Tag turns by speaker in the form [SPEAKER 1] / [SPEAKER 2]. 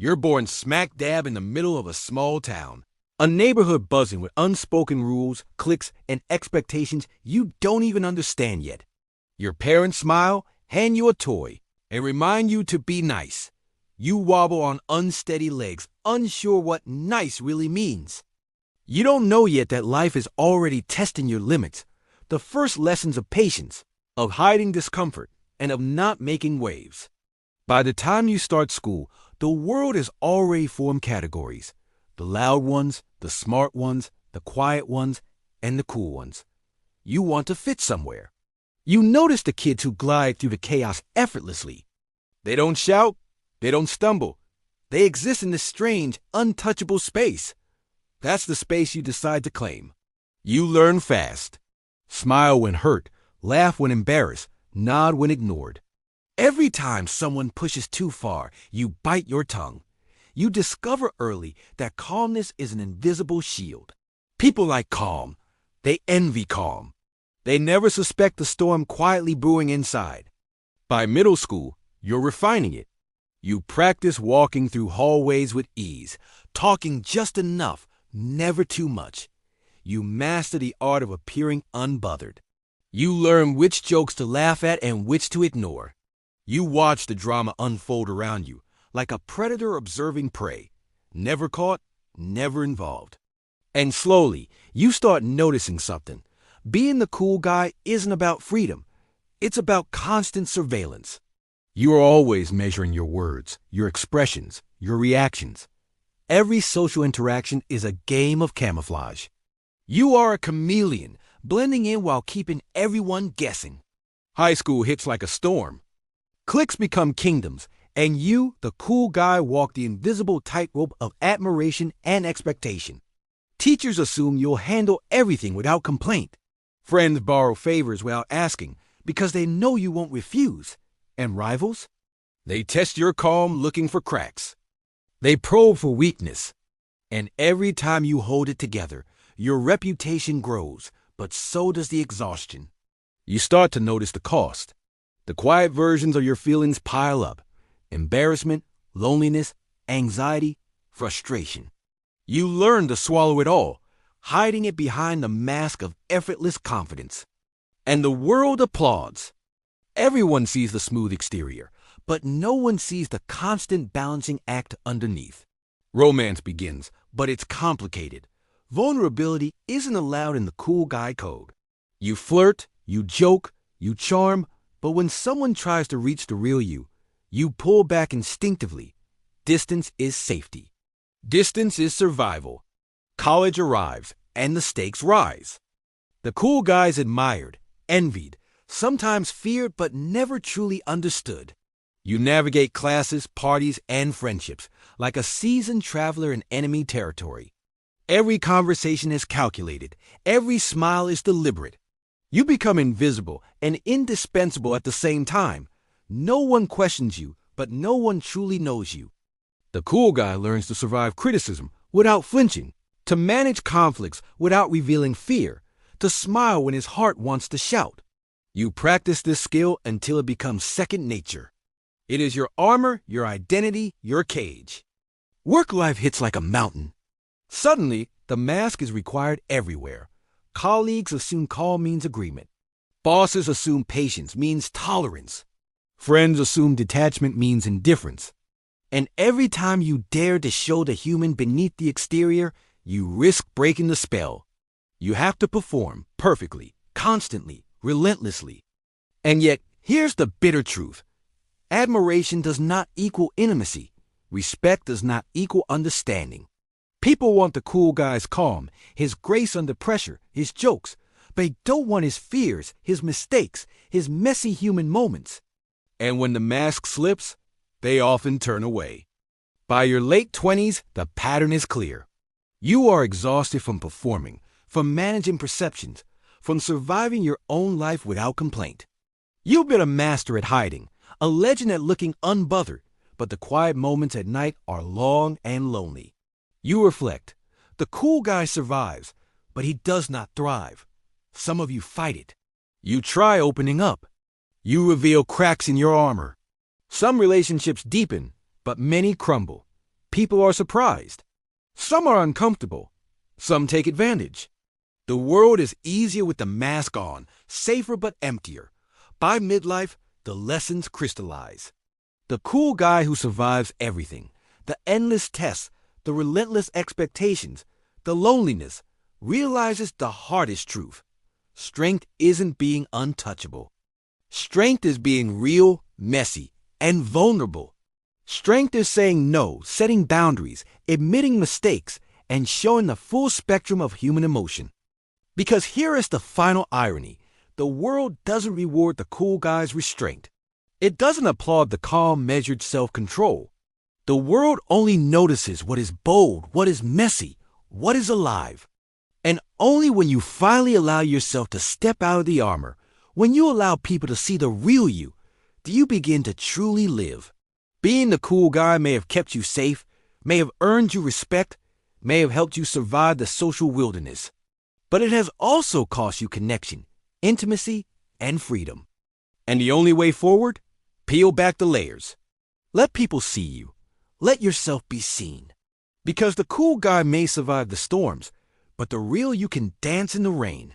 [SPEAKER 1] You're born smack dab in the middle of a small town, a neighborhood buzzing with unspoken rules, cliques, and expectations you don't even understand yet. Your parents smile, hand you a toy, and remind you to be nice. You wobble on unsteady legs, unsure what nice really means. You don't know yet that life is already testing your limits, the first lessons of patience, of hiding discomfort, and of not making waves. By the time you start school, the world has already formed categories: the loud ones, the smart ones, the quiet ones, and the cool ones. You want to fit somewhere. You notice the kids who glide through the chaos effortlessly. They don't shout, they don't stumble. They exist in this strange, untouchable space. That's the space you decide to claim. You learn fast. Smile when hurt, laugh when embarrassed, nod when ignored. Every time someone pushes too far, you bite your tongue. You discover early that calmness is an invisible shield. People like calm. They envy calm. They never suspect the storm quietly brewing inside. By middle school, you're refining it. You practice walking through hallways with ease, talking just enough, never too much. You master the art of appearing unbothered. You learn which jokes to laugh at and which to ignore. You watch the drama unfold around you, like a predator observing prey. Never caught, never involved. And slowly, you start noticing something. Being the cool guy isn't about freedom. It's about constant surveillance. You are always measuring your words, your expressions, your reactions. Every social interaction is a game of camouflage. You are a chameleon, blending in while keeping everyone guessing. High school hits like a storm. Cliques become kingdoms, and you, the cool guy, walk the invisible tightrope of admiration and expectation. Teachers assume you'll handle everything without complaint. Friends borrow favors without asking because they know you won't refuse. And rivals? They test your calm looking for cracks. They probe for weakness. And every time you hold it together, your reputation grows, but so does the exhaustion. You start to notice the cost. The quiet versions of your feelings pile up: embarrassment, loneliness, anxiety, frustration. You learn to swallow it all, hiding it behind the mask of effortless confidence. And the world applauds. Everyone sees the smooth exterior, but no one sees the constant balancing act underneath. Romance begins, but it's complicated. Vulnerability isn't allowed in the cool guy code. You flirt, you joke, you charm, but when someone tries to reach the real you, you pull back instinctively. Distance is safety. Distance is survival. College arrives, and the stakes rise. The cool guy's admired, envied, sometimes feared, but never truly understood. You navigate classes, parties, and friendships like a seasoned traveler in enemy territory. Every conversation is calculated. Every smile is deliberate. You become invisible and indispensable at the same time. No one questions you, but no one truly knows you. The cool guy learns to survive criticism without flinching, to manage conflicts without revealing fear, to smile when his heart wants to shout. You practice this skill until it becomes second nature. It is your armor, your identity, your cage. Work life hits like a mountain. Suddenly, the mask is required everywhere. Colleagues assume calm means agreement. Bosses assume patience means tolerance. Friends assume detachment means indifference. And every time you dare to show the human beneath the exterior, you risk breaking the spell. You have to perform perfectly, constantly, relentlessly. And yet, here's the bitter truth. Admiration does not equal intimacy. Respect does not equal understanding. People want the cool guy's calm, his grace under pressure, his jokes, but they don't want his fears, his mistakes, his messy human moments. And when the mask slips, they often turn away. By your late 20s, the pattern is clear. You are exhausted from performing, from managing perceptions, from surviving your own life without complaint. You've been a master at hiding, a legend at looking unbothered, but the quiet moments at night are long and lonely. You reflect. The cool guy survives, but he does not thrive. Some of you fight it. You try opening up. You reveal cracks in your armor. Some relationships deepen, but many crumble. people are surprised. Some are uncomfortable. Some take advantage. The world is easier with the mask on, safer but emptier. By midlife, the lessons crystallize. The cool guy who survives everything, the endless tests, the relentless expectations, the loneliness, realizes the hardest truth. Strength isn't being untouchable. Strength is being real, messy, and vulnerable. Strength is saying no, setting boundaries, admitting mistakes, and showing the full spectrum of human emotion. Because here is the final irony. The world doesn't reward the cool guy's restraint. It doesn't applaud the calm, measured self-control. The world only notices what is bold, what is messy, what is alive. And only when you finally allow yourself to step out of the armor, when you allow people to see the real you, do you begin to truly live. Being the cool guy may have kept you safe, may have earned you respect, may have helped you survive the social wilderness. But it has also cost you connection, intimacy, and freedom. And the only way forward? Peel back the layers. Let people see you. Let yourself be seen. Because the cool guy may survive the storms, but the real you can dance in the rain.